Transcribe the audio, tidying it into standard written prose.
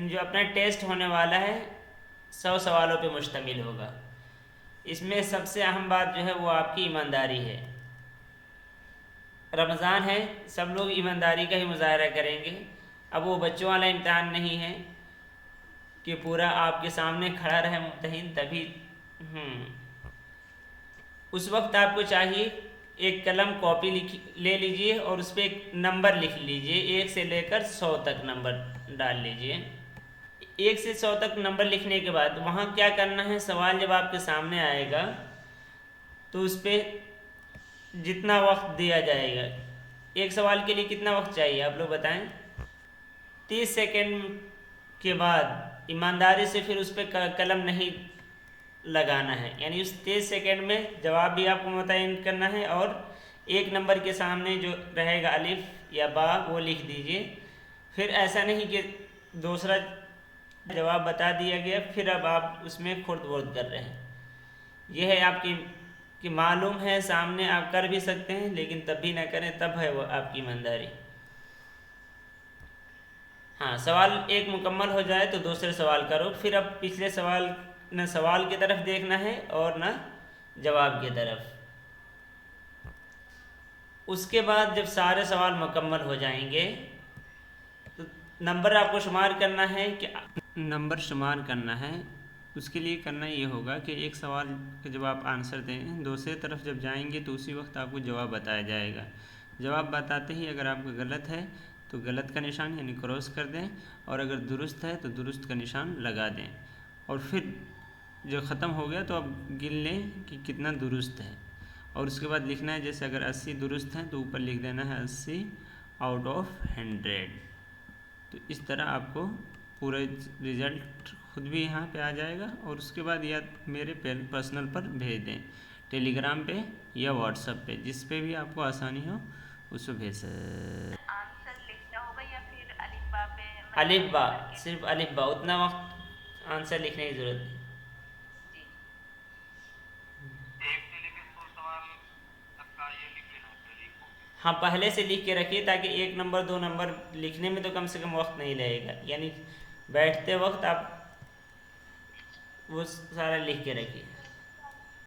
जो अपना टेस्ट होने वाला है 100 सवालों पे मुश्तमिल होगा। इसमें सबसे अहम बात जो है वो आपकी ईमानदारी है। रमज़ान है, सब लोग ईमानदारी का ही मुजाहरा करेंगे। अब वो बच्चों वाला इम्तहान नहीं है कि पूरा आपके सामने खड़ा रहे मुम्तहिन तभी। उस वक्त आपको चाहिए एक कलम कॉपी ले लीजिए और उस पर एक नंबर लिख लीजिए, 1 से लेकर 100 तक नंबर डाल लीजिए। 1 से 100 तक नंबर लिखने के बाद वहाँ क्या करना है, सवाल जब आपके सामने आएगा तो उस पर जितना वक्त दिया जाएगा, एक सवाल के लिए कितना वक्त चाहिए आप लोग बताएं। 30 सेकेंड के बाद ईमानदारी से फिर उस पर कलम नहीं लगाना है, यानी उस 30 सेकेंड में जवाब भी आपको मुतय्यन करना है और एक नंबर के सामने जो रहेगा अलिफ या बा वो लिख दीजिए। फिर ऐसा नहीं कि दूसरा जवाब बता दिया गया फिर अब आप उसमें खुर्द बुर्द कर रहे हैं। यह है आपकी कि मालूम है सामने आप कर भी सकते हैं लेकिन तब भी ना करें, तब है वो आपकी ईमानदारी। हाँ, सवाल एक मुकम्मल हो जाए तो दूसरे सवाल करो। फिर अब पिछले सवाल न सवाल की तरफ देखना है और न जवाब की तरफ। उसके बाद जब सारे सवाल मुकम्मल हो जाएंगे तो नंबर आपको शुमार करना है कि नंबर शुमार करना है। उसके लिए करना ये होगा कि एक सवाल का जब आप आंसर दें, दूसरे तरफ जब जाएंगे तो उसी वक्त आपको जवाब बताया जाएगा। जवाब बताते ही अगर आपका गलत है तो गलत का निशान यानी क्रॉस कर दें, और अगर दुरुस्त है तो दुरुस्त का निशान लगा दें। और फिर जो ख़त्म हो गया तो अब गिन लें कि कितना दुरुस्त है, और उसके बाद लिखना है जैसे अगर 80 दुरुस्त हैं तो ऊपर लिख देना है 80 आउट ऑफ 100। तो इस तरह आपको पूरा रिज़ल्ट खुद भी यहाँ पे आ जाएगा, और उसके बाद या मेरे पर्सनल पर भेज दें, टेलीग्राम पे या व्हाट्सएप पे, जिस पे भी आपको आसानी हो उस पर भेज सकते। आंसर लिखना होगा या फिर अलिफ बा पे अलिफ बा, सिर्फ अलिफ बा, उतना वक्त आंसर लिखने की ज़रूरत नहीं। जी। हाँ, पहले से लिख के रखिए ताकि 1 नंबर 2 नंबर लिखने में तो कम से कम वक्त नहीं लगेगा, यानी बैठते वक्त आप वो सारा लिख के रखिए।